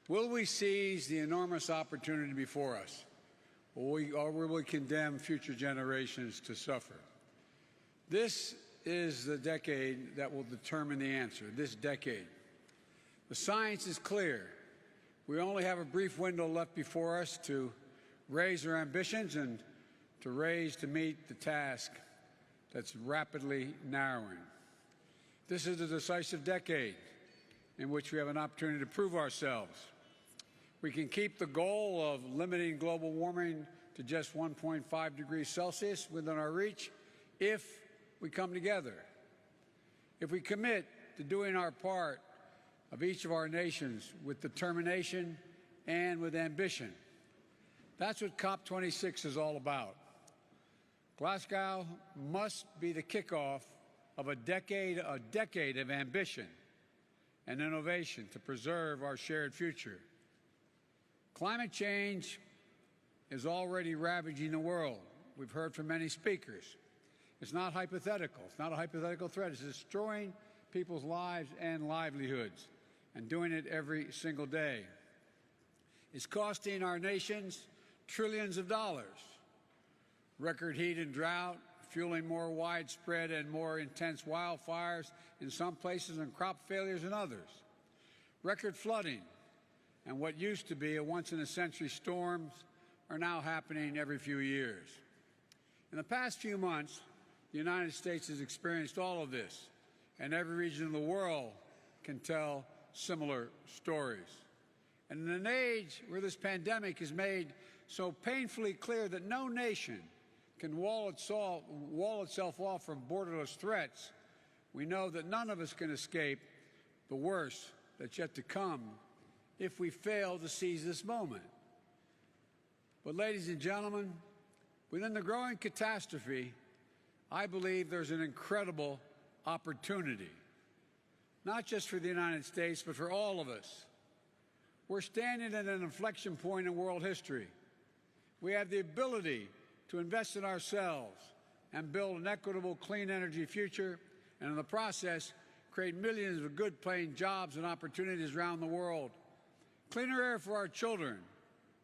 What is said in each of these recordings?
Will we seize the enormous opportunity before us, or will we condemn future generations to suffer? This is the decade that will determine the answer, this decade. The science is clear. We only have a brief window left before us to raise our ambitions and to meet the task that's rapidly narrowing. This is a decisive decade in which we have an opportunity to prove ourselves. We can keep the goal of limiting global warming to just 1.5 degrees Celsius within our reach if we come together. If we commit to doing our part of each of our nations with determination and with ambition. That's what COP26 is all about. Glasgow must be the kickoff of a decade of ambition and innovation to preserve our shared future. Climate change is already ravaging the world. We've heard from many speakers. It's not hypothetical. It's not a hypothetical threat. It's destroying people's lives and livelihoods, and doing it every single day. It's costing our nations trillions of dollars. Record heat and drought, fueling more widespread and more intense wildfires in some places and crop failures in others. Record flooding and what used to be a once-in-a-century storms are now happening every few years. In the past few months, the United States has experienced all of this, and every region of the world can tell similar stories. And in an age where this pandemic has made so painfully clear that no nation can wall itself off from borderless threats, we know that none of us can escape the worst that's yet to come if we fail to seize this moment. But, ladies and gentlemen, within the growing catastrophe, I believe there's an incredible opportunity, not just for the United States, but for all of us. We're standing at an inflection point in world history. We have the ability to invest in ourselves and build an equitable, clean energy future, and in the process, create millions of good-paying jobs and opportunities around the world. Cleaner air for our children,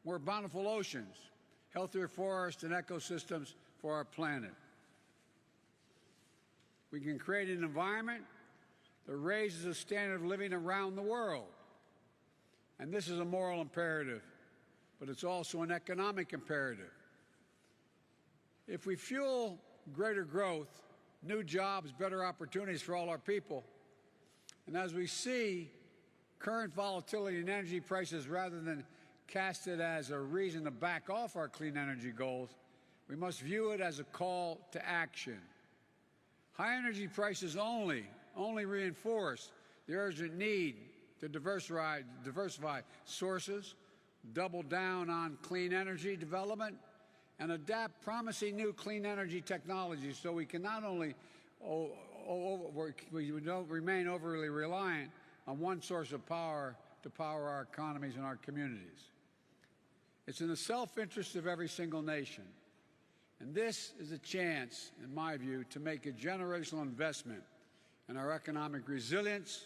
more bountiful oceans, healthier forests and ecosystems for our planet. We can create an environment that raises the standard of living around the world. And this is a moral imperative, but it's also an economic imperative. If we fuel greater growth, new jobs, better opportunities for all our people, and as we see current volatility in energy prices, rather than cast it as a reason to back off our clean energy goals, we must view it as a call to action. High energy prices only reinforce the urgent need to diversify sources, double down on clean energy development, and adapt promising new clean energy technologies so we can not only we don't remain overly reliant on one source of power to power our economies and our communities. It's in the self-interest of every single nation. And this is a chance, in my view, to make a generational investment in our economic resilience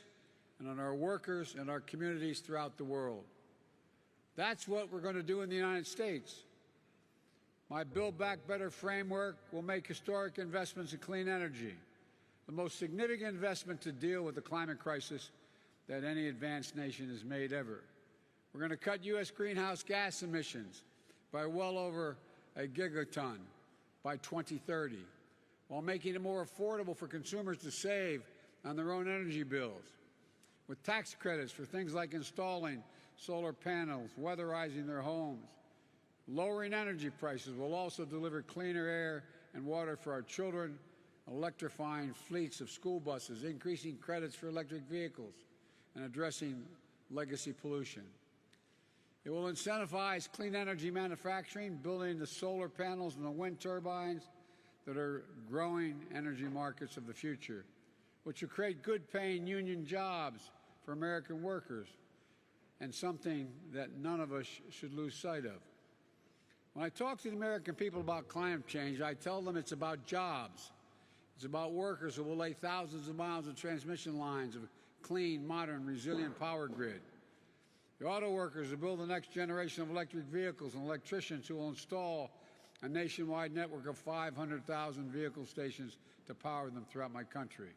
and on our workers and our communities throughout the world. That's what we're going to do in the United States. My Build Back Better framework will make historic investments in clean energy, the most significant investment to deal with the climate crisis that any advanced nation has made ever. We're going to cut U.S. greenhouse gas emissions by well over a gigaton by 2030, while making it more affordable for consumers to save on their own energy bills, with tax credits for things like installing solar panels, weatherizing their homes. Lowering energy prices will also deliver cleaner air and water for our children, electrifying fleets of school buses, increasing credits for electric vehicles, and addressing legacy pollution. It will incentivize clean energy manufacturing, building the solar panels and the wind turbines that are growing energy markets of the future, which will create good-paying union jobs for American workers, and something that none of us should lose sight of. When I talk to the American people about climate change, I tell them it's about jobs. It's about workers who will lay thousands of miles of transmission lines of clean, modern, resilient power grid. The auto workers who build the next generation of electric vehicles and electricians who will install a nationwide network of 500,000 vehicle stations to power them throughout my country.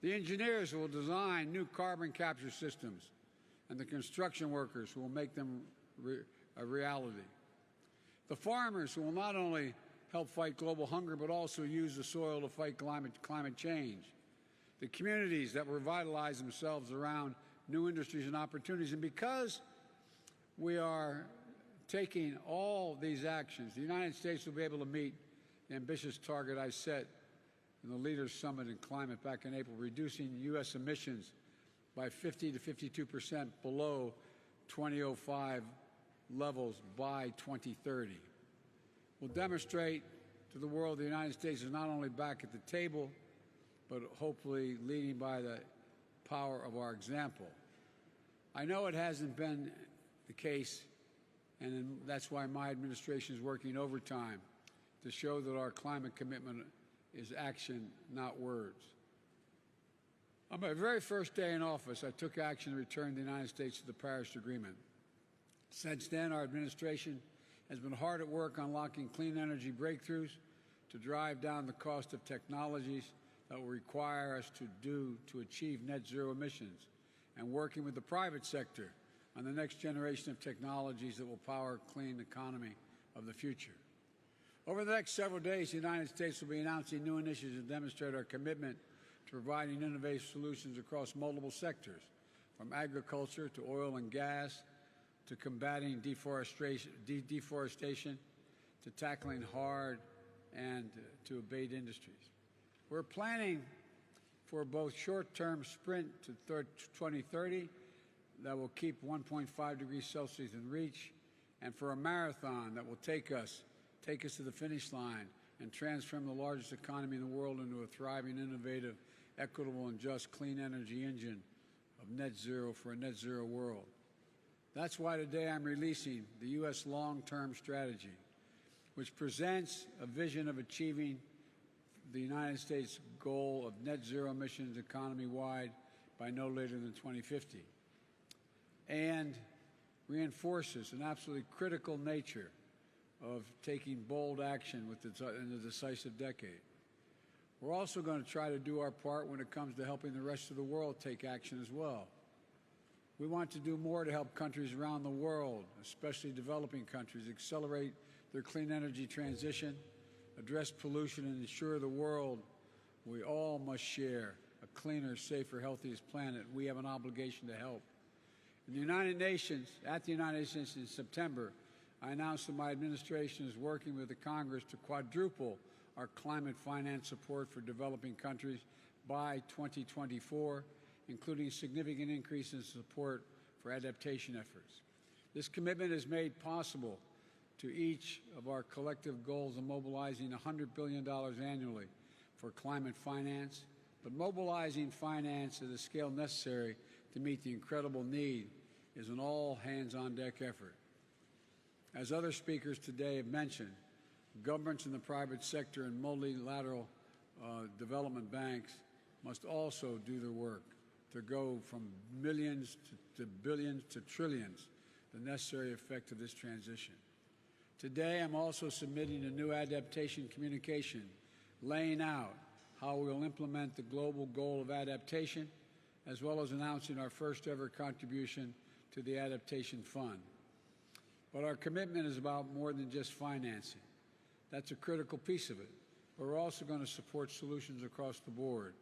The engineers who will design new carbon capture systems, and the construction workers who will make them a reality. The farmers who will not only help fight global hunger, but also use the soil to fight climate change. The communities that revitalize themselves around new industries and opportunities. And because we are taking all these actions, the United States will be able to meet the ambitious target I set in the Leaders Summit in Climate back in April, reducing U.S. emissions by 50 to 52% below 2005 levels by 2030. We'll demonstrate to the world the United States is not only back at the table, but hopefully leading by the power of our example. I know it hasn't been the case, and that's why my administration is working overtime to show that our climate commitment is action, not words. On my very first day in office, I took action to return the United States to the Paris Agreement. Since then, our administration has been hard at work unlocking clean energy breakthroughs to drive down the cost of technologies that will require us to achieve net zero emissions, and working with the private sector on the next generation of technologies that will power a clean economy of the future. Over the next several days, the United States will be announcing new initiatives to demonstrate our commitment to providing innovative solutions across multiple sectors, from agriculture to oil and gas, to combating deforestation, to tackling hard and to abate industries. We're planning for both short-term sprint to 2030 that will keep 1.5 degrees Celsius in reach, and for a marathon that will take us to the finish line and transform the largest economy in the world into a thriving, innovative, equitable, and just clean energy engine of net zero for a net zero world. That's why today I'm releasing the U.S. long-term strategy, which presents a vision of achieving the United States goal of net zero emissions economy-wide by no later than 2050, and reinforces an absolutely critical nature of taking bold action in the decisive decade. We're also going to try to do our part when it comes to helping the rest of the world take action as well. We want to do more to help countries around the world, especially developing countries, accelerate their clean energy transition, address pollution, and ensure the world we all must share a cleaner, safer, healthiest planet. We have an obligation to help. In the United Nations, at the United Nations in September, I announced that my administration is working with the Congress to quadruple our climate finance support for developing countries by 2024, including significant increase in support for adaptation efforts. This commitment is made possible to each of our collective goals of mobilizing $100 billion annually for climate finance, but mobilizing finance at the scale necessary to meet the incredible need is an all-hands-on-deck effort. As other speakers today have mentioned, governments in the private sector and multilateral development banks must also do their work to go from millions to billions to trillions, the necessary effect of this transition. Today, I'm also submitting a new adaptation communication laying out how we will implement the global goal of adaptation, as well as announcing our first ever contribution to the Adaptation Fund. But our commitment is about more than just financing. That's a critical piece of it. But we're also going to support solutions across the board.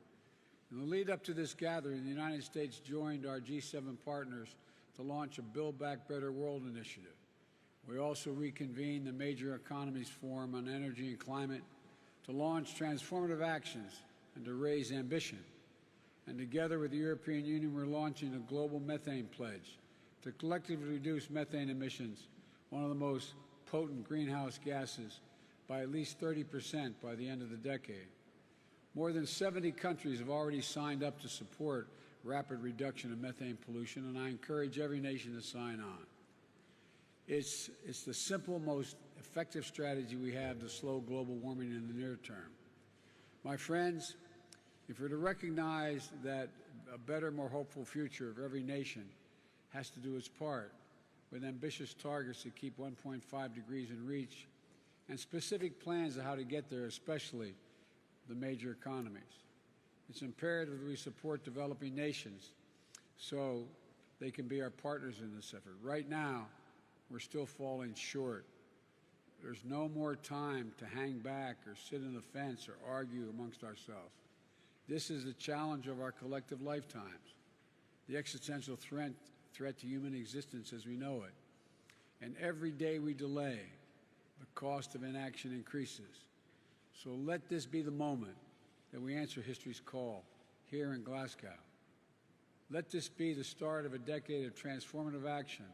In the lead up to this gathering, the United States joined our G7 partners to launch a Build Back Better World initiative. We also reconvened the Major Economies Forum on Energy and Climate to launch transformative actions and to raise ambition. And together with the European Union, we're launching a global methane pledge to collectively reduce methane emissions, one of the most potent greenhouse gases, by at least 30% by the end of the decade. More than 70 countries have already signed up to support rapid reduction of methane pollution, and I encourage every nation to sign on. It's the simple, most effective strategy we have to slow global warming in the near term. My friends, if we're to recognize that a better, more hopeful future of every nation has to do its part, with ambitious targets to keep 1.5 degrees in reach and specific plans of how to get there, especially the major economies. It's imperative that we support developing nations so they can be our partners in this effort. Right now, we're still falling short. There's no more time to hang back or sit on the fence or argue amongst ourselves. This is the challenge of our collective lifetimes, the existential threat to human existence as we know it. And every day we delay, the cost of inaction increases. So let this be the moment that we answer history's call here in Glasgow. Let this be the start of a decade of transformative action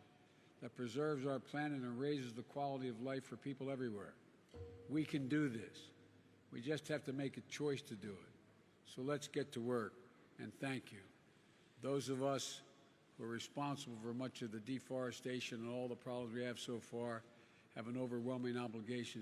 that preserves our planet and raises the quality of life for people everywhere. We can do this. We just have to make a choice to do it. So let's get to work, and thank you. Those of us who are responsible for much of the deforestation and all the problems we have so far have an overwhelming obligation